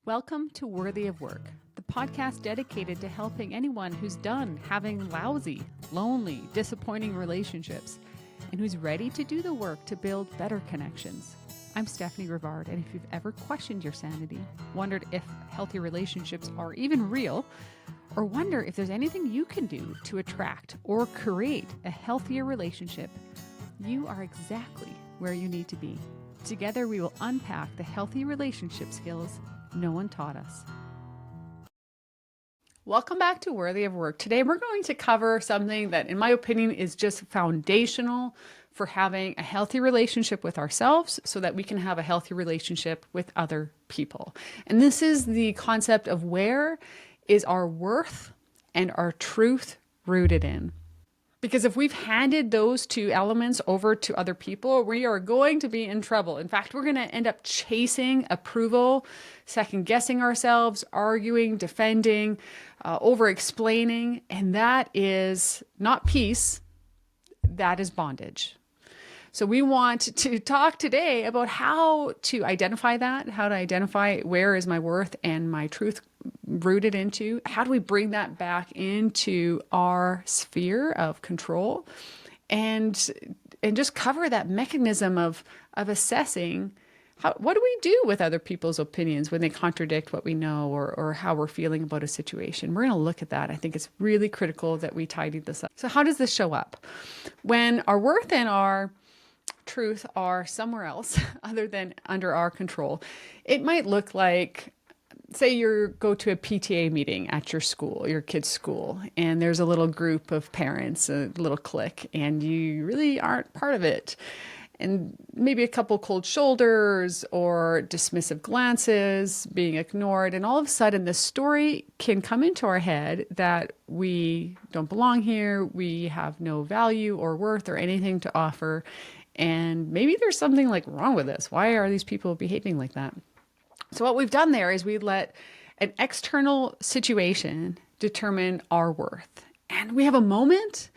Welcome to Worthy of Work, the podcast dedicated to helping anyone who's done having lousy, lonely, disappointing relationships and who's ready to do the work to build better connections. I'm Stephanie Rivard, and if you've ever questioned your sanity, wondered if healthy relationships are even real, or wonder if there's anything you can do to attract or create a healthier relationship, you are exactly where you need to be. Together, we will unpack the healthy relationship skills no one taught us. Welcome back to Worthy of Work. Today we're going to cover something that, in my opinion, is just foundational for having a healthy relationship with ourselves so that we can have a healthy relationship with other people. And this is the concept of where is our worth and our truth rooted in. Because if we've handed those two elements over to other people, we are going to be in trouble. In fact, we're going to end up chasing approval, second guessing ourselves, arguing, defending, over-explaining. And that is not peace, that is bondage. So we want to talk today about how to identify that, how to identify where is my worth and my truth rooted into. How do we bring that back into our sphere of control, and just cover that mechanism of assessing what do we do with other people's opinions when they contradict what we know or how we're feeling about a situation. We're going to look at that. I think it's really critical that we tidy this up. So how does this show up? When our worth and our truth are somewhere else other than under our control, it might look like, say you go to a PTA meeting at your school, your kid's school, and there's a little group of parents, a little clique, and you really aren't part of it. And maybe a couple cold shoulders or dismissive glances, being ignored. And all of a sudden, this story can come into our head that we don't belong here, we have no value or worth or anything to offer. And maybe there's something like wrong with this. Why are these people behaving like that? So what we've done there is we let an external situation determine our worth. And we have a moment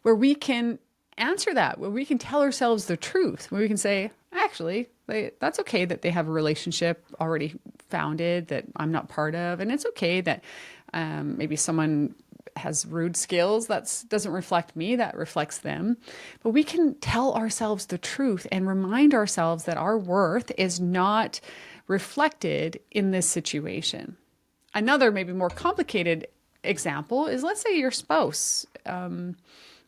where we can answer that, where we can tell ourselves the truth, where we can say, actually, that's okay that they have a relationship already founded that I'm not part of. And it's okay that maybe someone has rude skills. That doesn't reflect me, that reflects them. But we can tell ourselves the truth and remind ourselves that our worth is not reflected in this situation. Another maybe more complicated example is, let's say your spouse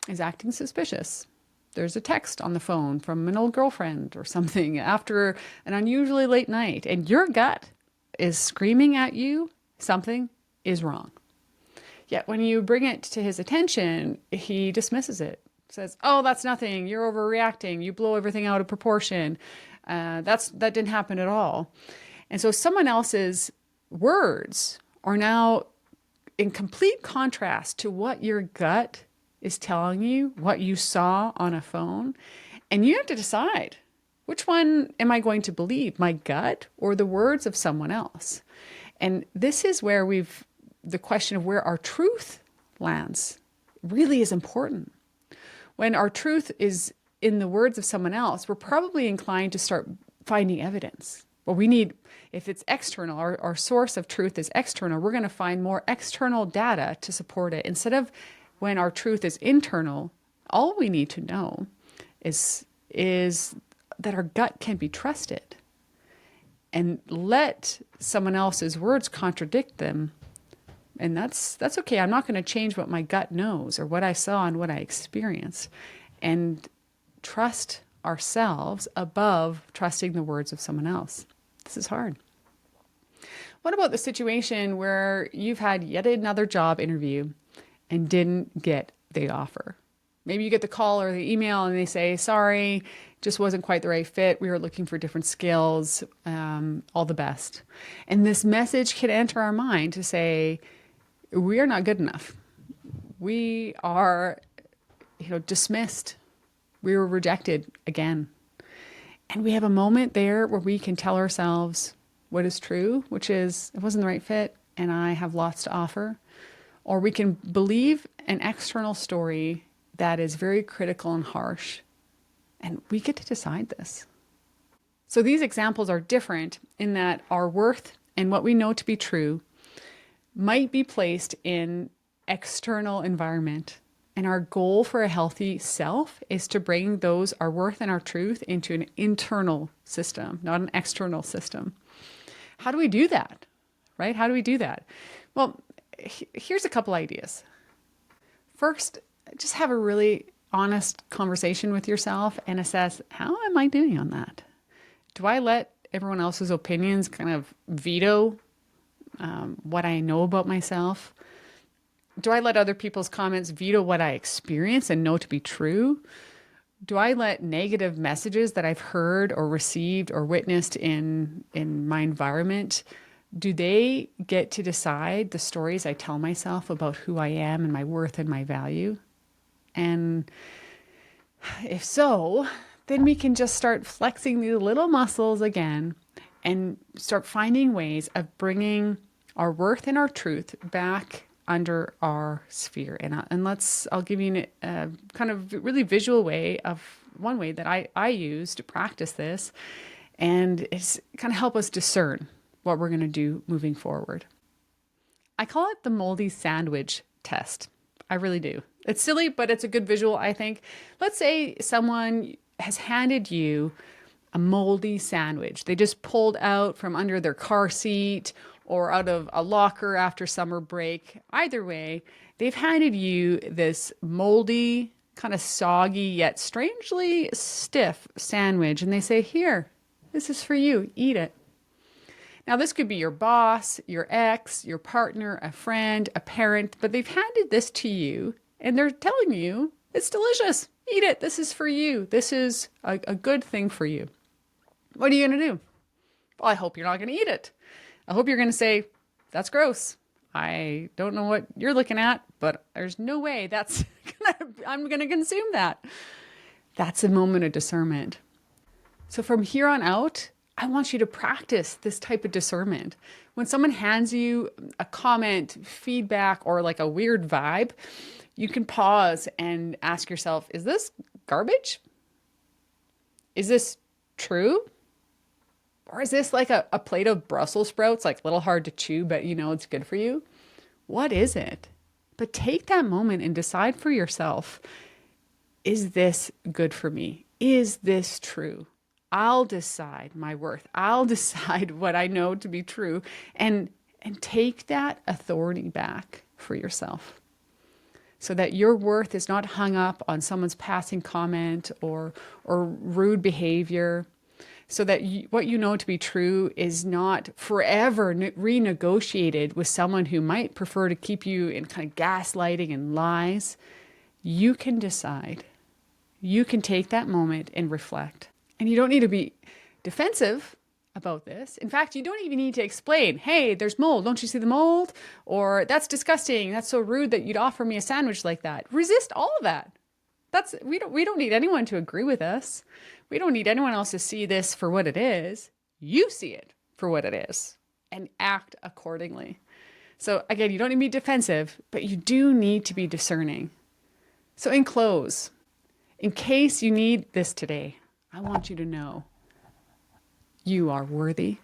is acting suspicious. There's a text on the phone from an old girlfriend or something after an unusually late night, and your gut is screaming at you something is wrong. Yet when you bring it to his attention, he dismisses it, says, oh, that's nothing. You're overreacting. You blow everything out of proportion. That didn't happen at all. And so someone else's words are now in complete contrast to what your gut is telling you, what you saw on a phone. And you have to decide, which one am I going to believe, my gut or the words of someone else? And this is where the question of where our truth lands really is important. When our truth is in the words of someone else, we're probably inclined to start finding evidence. Well, we need, if it's external, our source of truth is external, we're going to find more external data to support it. Instead of when our truth is internal, all we need to know is that our gut can be trusted, and let someone else's words contradict them. And that's okay. I'm not going to change what my gut knows or what I saw and what I experienced, and trust ourselves above trusting the words of someone else. This is hard. What about the situation where you've had yet another job interview and didn't get the offer? Maybe you get the call or the email and they say, sorry, just wasn't quite the right fit. We were looking for different skills, all the best. And this message can enter our mind to say, we are not good enough. We are, dismissed. We were rejected again. And we have a moment there where we can tell ourselves what is true, which is it wasn't the right fit and I have lots to offer. Or we can believe an external story that is very critical and harsh. And we get to decide this. So these examples are different in that our worth and what we know to be true might be placed in external environment. And our goal for a healthy self is to bring our worth and our truth into an internal system, not an external system. How do we do that? Right? How do we do that? Well, here's a couple ideas. First, just have a really honest conversation with yourself and assess, how am I doing on that? Do I let everyone else's opinions kind of veto what I know about myself? Do I let other people's comments veto what I experience and know to be true? Do I let negative messages that I've heard or received or witnessed in my environment, do they get to decide the stories I tell myself about who I am and my worth and my value? And if so, then we can just start flexing these little muscles again and start finding ways of bringing our worth and our truth back under our sphere. And I'll give you a kind of really visual way of one way that I use to practice this. And it's kind of help us discern what we're going to do moving forward. I call it the Moldy sandwich test. I really do. It's silly, but it's a good visual, I think. Let's say someone has handed you a moldy sandwich. They just pulled out from under their car seat or out of a locker after summer break. Either way, they've handed you this moldy, kind of soggy, yet strangely stiff sandwich. And they say, here, this is for you. Eat it. Now, this could be your boss, your ex, your partner, a friend, a parent, but they've handed this to you and they're telling you, it's delicious. Eat it. This is for you. This is a good thing for you. What are you going to do? Well, I hope you're not going to eat it. I hope you're going to say, that's gross. I don't know what you're looking at, but there's no way I'm going to consume that. That's a moment of discernment. So from here on out, I want you to practice this type of discernment. When someone hands you a comment, feedback, or like a weird vibe, you can pause and ask yourself, is this garbage? Is this true? Or is this like a plate of Brussels sprouts, like a little hard to chew, but you know it's good for you? What is it? But take that moment and decide for yourself, is this good for me? Is this true? I'll decide my worth. I'll decide what I know to be true and take that authority back for yourself so that your worth is not hung up on someone's passing comment or rude behavior. So that what you know to be true is not forever renegotiated with someone who might prefer to keep you in kind of gaslighting and lies. You can decide. You can take that moment and reflect. And you don't need to be defensive about this. In fact, you don't even need to explain, hey, there's mold. Don't you see the mold? Or that's disgusting. That's so rude that you'd offer me a sandwich like that. Resist all of that. We don't need anyone to agree with us. We don't need anyone else to see this for what it is. You see it for what it is and act accordingly. So again, you don't need to be defensive, but you do need to be discerning. So in close, in case you need this today, I want you to know you are worthy.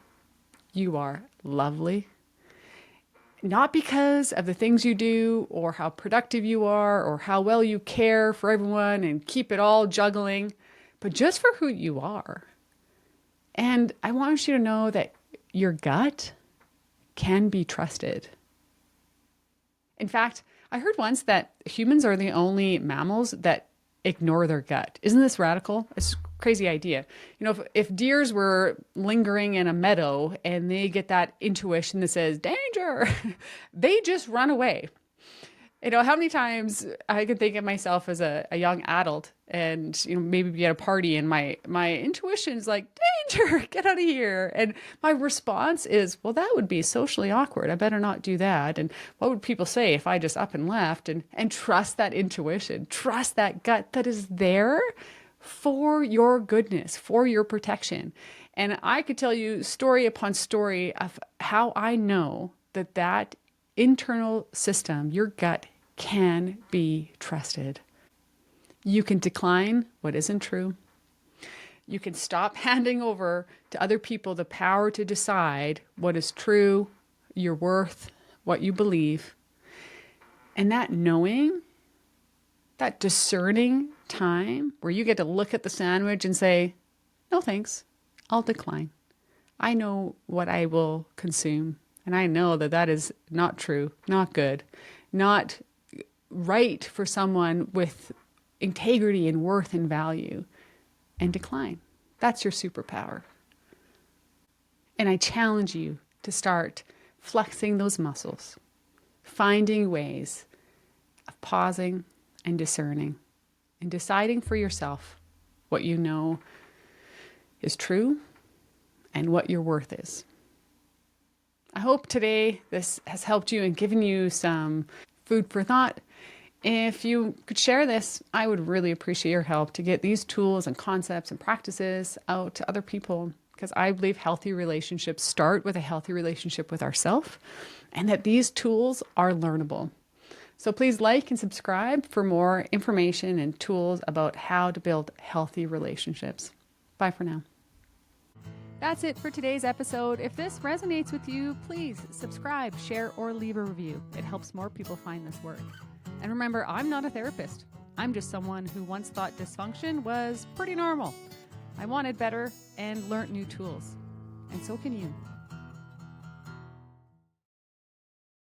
You are lovely. Not because of the things you do or how productive you are or how well you care for everyone and keep it all juggling, but just for who you are. And I want you to know that your gut can be trusted. In fact, I heard once that humans are the only mammals that ignore their gut. Isn't this radical? It's a crazy idea. You know, if deers were lingering in a meadow and they get that intuition that says, danger, they just run away. You know, how many times I can think of myself as a young adult and, you know, maybe be at a party and my intuition is like, danger, get out of here. And my response is, well, that would be socially awkward. I better not do that. And what would people say if I just up and left? And trust that intuition, trust that gut that is there for your goodness, for your protection. And I could tell you story upon story of how I know that internal system, your gut, can be trusted. You can decline what isn't true. You can stop handing over to other people the power to decide what is true, your worth, what you believe. And that knowing, that discerning time where you get to look at the sandwich and say, no thanks, I'll decline. I know what I will consume. And I know that that is not true, not good, not right for someone with integrity and worth and value, and decline. That's your superpower. And I challenge you to start flexing those muscles, finding ways of pausing and discerning and deciding for yourself what you know is true and what your worth is. I hope today this has helped you and given you some food for thought. If you could share this, I would really appreciate your help to get these tools and concepts and practices out to other people, because I believe healthy relationships start with a healthy relationship with ourselves, and that these tools are learnable. So please like and subscribe for more information and tools about how to build healthy relationships. Bye for now. That's it for today's episode. If this resonates with you, please subscribe, share, or leave a review. It helps more people find this work. And remember, I'm not a therapist. I'm just someone who once thought dysfunction was pretty normal. I wanted better and learned new tools. And so can you.